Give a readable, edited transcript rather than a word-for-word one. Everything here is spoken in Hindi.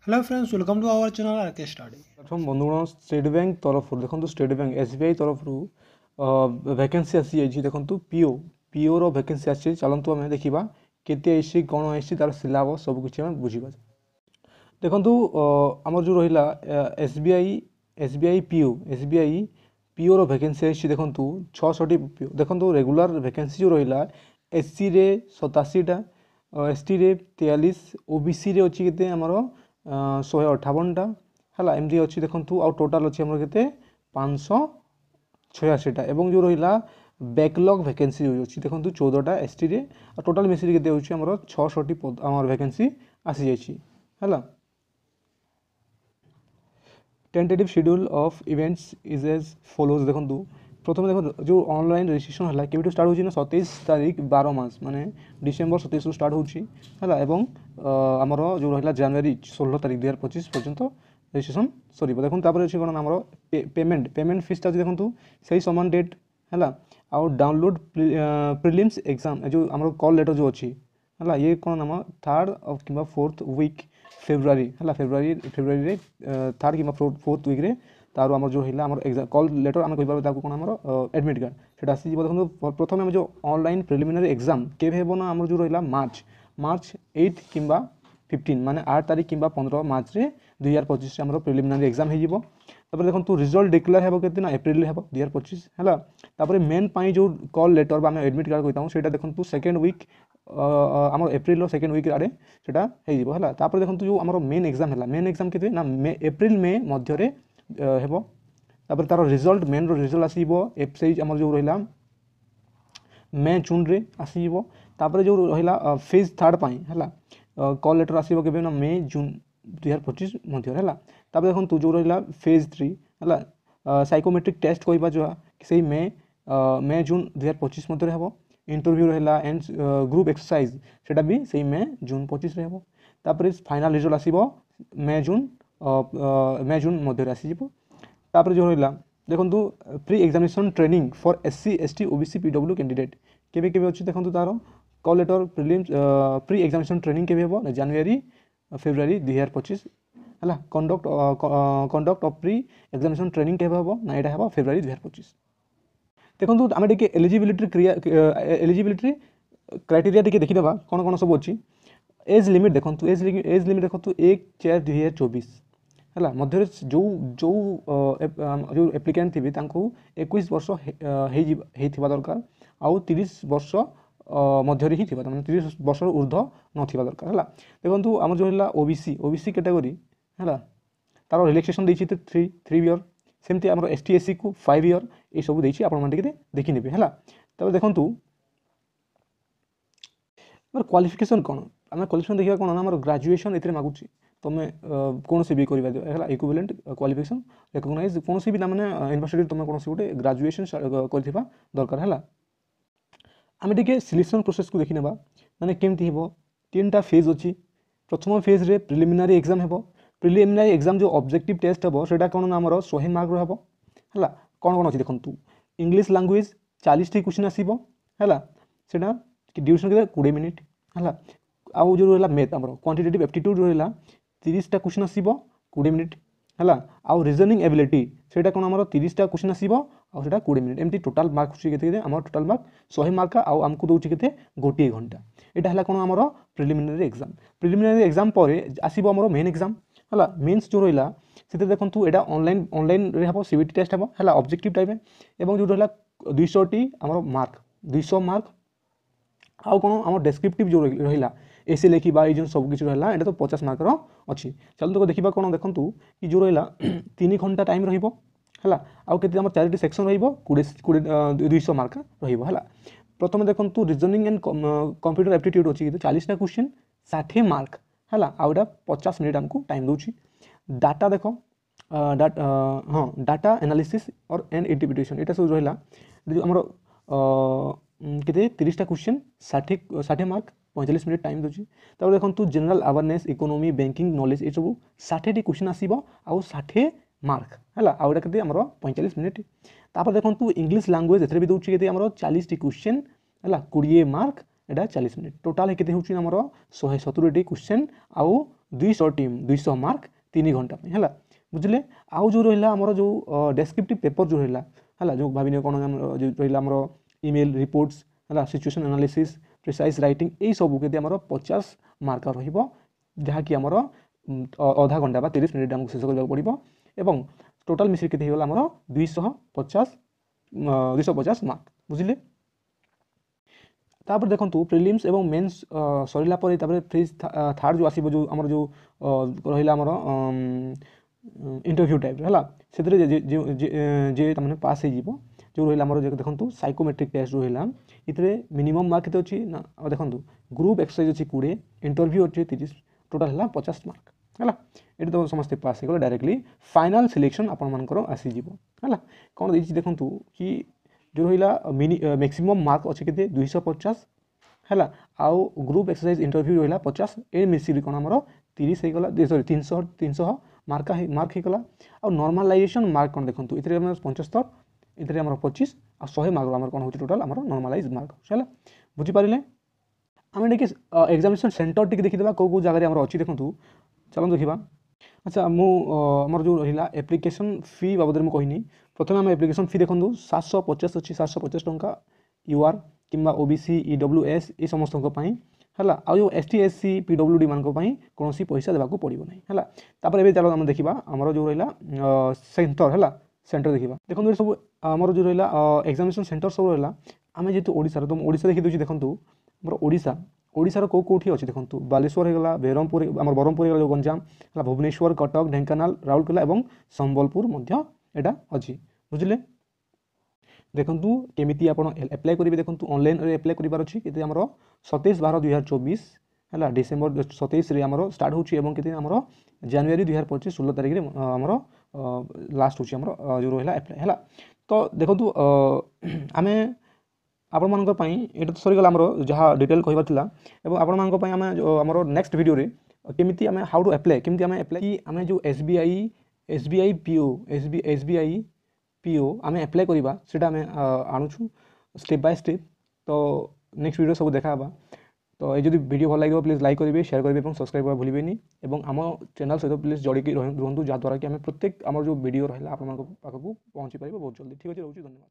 Hello friends, welcome to our channel RK Study. Platform बंधुगण स्टेट बैंक तरफ देखो स्टेट बैंक एसबीआई तरफ वैकेंसी आसी जाइए देखो पीओ रो वैकेंसी आसी चलतु आम देखा केते कौन आई तार सिलेबस सबकिछ बुझा देखो आमर जो रहा एसबीआई पीओ रो वैकेंसी आई देखो 600 पीओ देखो रेगुलर वैकेंसी जो रहा एससी रे 87टा एसटी रे 43 ओबीसी रे अच्छी के आमर 158टा है एमती अच्छी देखो आउ टोटाल अच्छी आम के 586टा एवं जो रहा बैकलॉग वैकेंसी जो अच्छी देखो 14टा एसटी रे टोटाल मिसिक के आमर 600टी आमर वैकेंसी आसी जाइए है tentative schedule of events is as follows देखो प्रथम देखो जो ऑनलाइन रजिस्ट्रेशन है केवट स्टार्ट होना 27 तारीख 12 मास माने डिसेम्बर 27 स्टार्ट होगा एवं आमर जो रहा जनवरी 16 तारीख 2025 पर्यंत रजिस्ट्रेशन सर देखो अच्छे कौन आम पेमेंट फीसटा देखो से समान डेट है आउ डाउनलोड प्रिलिम्स एग्जाम जो आम कॉल लेटर जो अच्छी है ये कौन नाम 3rd कि 4th वीक फेब्रुआरी है फेब्रुआरी थर्ड कि 4th वीक तार आम जो है आम एग्जाम कॉल लेटर आम कहीपर कौन आम एडमिट कार्ड से आसी देखो प्रथम आम जो ऑनलाइन प्रिलिमिनारी एग्जाम केवे हे ना आम जो रहा मार्च 8 कि 15 माने 8 तारीख कि 15 मार्च रे 2025 आम प्रिलिमिनारी एग्जाम हो देखो रिजल्ट डिक्लेयर हो ना एप्रिल हे 2025 है मेन पाई जो कॉल लेटर आम एडमिट कार्ड कहता हूँ से देखो सेकेंड वीक आम एप्रिल सेकेंड वीक आड़े से हो देखो जो आम मेन एग्जाम है मेन एग्जाम के ना एप्रिल मे मध्य तापर तार रिजल्ट मेन रिजल्ट आसो से आम जो रहा मे जून रे आसो तापर जो रहा फेज 3rd पाई है कॉल लेटर आसो के ना मे जून 2025 मध्य है देखो जो रहा फेज 3 है साइकोमेट्रिक टेस्ट कहवा जो से मे जून 2025 मध्य हम इंटरव्यू रहा एंड ग्रुप एक्सरसाइज सेटा भी से मे जून 25 हम तापर फाइनल रिजल्ट आसो मे जून मध्य आसीज जो रहा देखो pre examination training for SC ST OBC PW candidate केबे केबे अच्छी देखो तार call letter prelims pre examination training केबे हम जनवरी फेब्रुआरी 2025 है conduct of pre examination training केबे हम ना यहाँ हम फेब्रुआरी 2025 देखो आम टे एलिजिबिलिटी क्राइटेरिया टे देखीदा कौन कौन सब अच्छी एज लिमिट देखो एज लिमिट देखो 1/4/2024 है मध्य जो जो जो एप्लिकेंट थी 21 वर्ष होता दरकार आउ 30 वर्ष मध्य ही थी 30 वर्ष ऊर्ध्व ना दरकार है देखो आम जो है ओबीसी कैटेगरी है तार रिलैक्सेशन देखिए 3 ईयर सेमती आम एस टी एस सी को 5 ईयर ये सब देखिए आपने देखने है तब देखूँ क्वालिफिकेशन कौन आम क्वालिफिकेशन देखा कौन आम ग्रेजुएशन ये मागुच तुम कौन भी कर इक्विवेलेंट क्वालिफिकेशन रिकग्नाइज कौन भी मैंने यूनिवर्सिटी तुम कौन गोटे ग्रेजुएशन कर दरकार है आम टे सिलेक्शन प्रोसेस को देखने माने केमती हो 3टा फेज अच्छी प्रथम फेज रे प्रिलिमिनारी एग्जाम हो प्रिलिमिनारी एग्जाम जो ऑब्जेक्टिव टेस्ट हम से कौन आमर 100 मार्क रहा कौन कौन अच्छी देखो इंग्लिश लैंग्वेज 40टी क्वेश्चन आसो है ड्यूरेशन के 20 मिनिट है आउ जो रहा मैथ आम क्वांटिटेटिव एप्टीट्यूड रहा 30टा क्वेश्चन आसो 20 मिनिट है आउ रीजनिंग एबिलिटी से कौन आम 30टा क्वेश्चन आसो आउ 20 मिनिट एमती टोटाल मार्क के आम टोटाल मार्क 100 मार्क आमको दूसरी के 1 घंटा यहाँ है कौन आम प्रिलिमिनारी एग्जाम पर आसो आम मेन एग्जाम है मेन्स जो रहा से देखो यहाँ ऑनलाइन हम सीबीटी टेस्ट हम है ऑब्जेक्टिव टाइप एवं जो रहा 200टी आम मार्क 200 मार्क आउ कौन आम डेस्क्रिप्टिव जो रहा एसे लिखा ये सब किसी रहा यहाँ तो 50 मार्कर अच्छी चलो तो देखा कौन देखूँ कि जो रहा 3 घंटा टाइम रहा आउ के 4टी सेक्शन रो 200 मार्क रहा प्रथम देखो रीजनिंग एंड कंप्यूटर एप्टीट्यूड अच्छी 40टा क्वेश्चन 60 मार्क है आउटा 50 मिनिट आमको टाइम दूसरी डाटा देख हाँ डाटा एनालिसिस और एंड इंटरप्रिटेशन यहाँ सब रहा जो आमर के 30टा क्वेश्चन 60 मार्क 45 मिनिट टाइम दूसरी तब देखो general awareness economy banking knowledge ये सब 60टी क्वेश्चन आसो आउ 60 मार्क है आउटा के 45 मिनिट तापर देखो इंग्लिश लैंग्वेज एथरे भी दूसरी के 40टी क्वेश्चन है 20 मार्क एटा 40 मिनिट टोटाल के आमर 170टी क्वेश्चन आउ 200 टीम 200 मार्क 3 घंटा पे है बुझे। आउ जो रहा आमर जो डेस्क्रिप्टिव पेपर जो रहा है जो भाविनी कौन जो रहा आमर ईमेल रिपोर्ट्स है सिचुएशन एनालिसिस प्रिसाइज राइटिंग यही सब के आमर 50 मार्क रही आमर अधा घंटा बा 30 मिनिट आमको शेष करने पड़ो एवं टोटाल मिसिक के आमर 250 मार्क बुझे। तापर देखो प्रिलिम्स एवं मेन्स सरला फ्रिज थार्ड जो आसो जो आमर जो रहा आमर इंटरव्यू टाइप है से मैंने पास हो जो रहा आमर देखो साइकोमेट्रिक टेस्ट जो रहा ये मिनिमम मार्क के अच्छी ना देखो ग्रुप एक्सरसाइज अच्छी 20 इंटरव्यू अच्छे 30 टोटाल है 50 मार्क है ये तो समस्ते पास हो डायरेक्टली फाइनाल सिलेक्शन आपर आसीज है कौन देखिए देखो कि जो रहा मैक्सिमम मार्क अच्छे के 250 है आउ ग्रुप एक्सरसाइज इंटरव्यू रहा 50 ये मिसिक कौन आमर 30 होगा सरी 300 मार्क होगा आ नॉर्मलाइजेशन मार्क कौन देखो ये 75 ये 25 आ 100 मार्क आम कौन हो टोटाल आम नॉर्मलाइज मार्क है बुझीपारे आम टे एग्जामिनेशन सेंटर टी देखीदा कौ जगह अच्छी देखो चलो देखा। अच्छा मुझे जो रहा एप्लिकेशन फी बाबद में कहनी प्रथम आम एप्लिकेशन फी देखो 750 अच्छी 750 टंका यूआर कि ओबीसी ईडब्ल्यूएस ये समस्त है आउ एसटी एससी पीडब्ल्यूडी मान कौन पैसा देवाक पड़ो ना है चलो आम देखा आमर जो रहा सेंटर है सेंटर देखा देखो ये सब आमर जो रहा एग्जामिनेशन सेंटर सब रहा आम जेहतु ओडिशा तो ओडिशा देखी दूसरी देखो आमर ओडिशा ओडिशार कौटी अच्छी देखो बालेश्वर होगा बेरमपुर आम ब्रह्मपुर हो गंजाम है भुवनेश्वर कटक ढेंकानाल राउरकेला और संबलपुर यहाँ अच्छी बुझे। देखु केमी आप एप्लाय करेंगे देखो ऑनलाइन एप्लाय करार अच्छी कि आमर 27/12/2024 है डिसेम्बर 27 आमर स्टार्ट होती आमर जनवरी 2025 16 तारिख आमर लास्ट होमर जो रहा एप्लाय है तो देखो आम आपण मान ये तो सरीगला आमर जहाँ डिटेल कहबार आपण मान आमर नेक्स्ट वीडियो रे केमी आम हाउ टू एप्लाय केमी आम एप्लाय कि आम जो एसबीआई पीओ आम एप्लाय करवा सीटा आम आणुछु स्टेप बाय स्टेप तो नेक्स्ट वीडियो सब देखा तो ये जो वीडियो भल लगे प्लीज लाइक करेंगे शेयर करेंगे और सब्सक्राइब करवा भूलें और आम चैनल सहित प्लीज जोड़ी रुहतु जहाँद्वारा कि आम प्रत्येक आम जो वीडियो रहा आप पाखक पहुँची पारे बहुत जल्दी ठीक अच्छे रोचे धन्यवाद।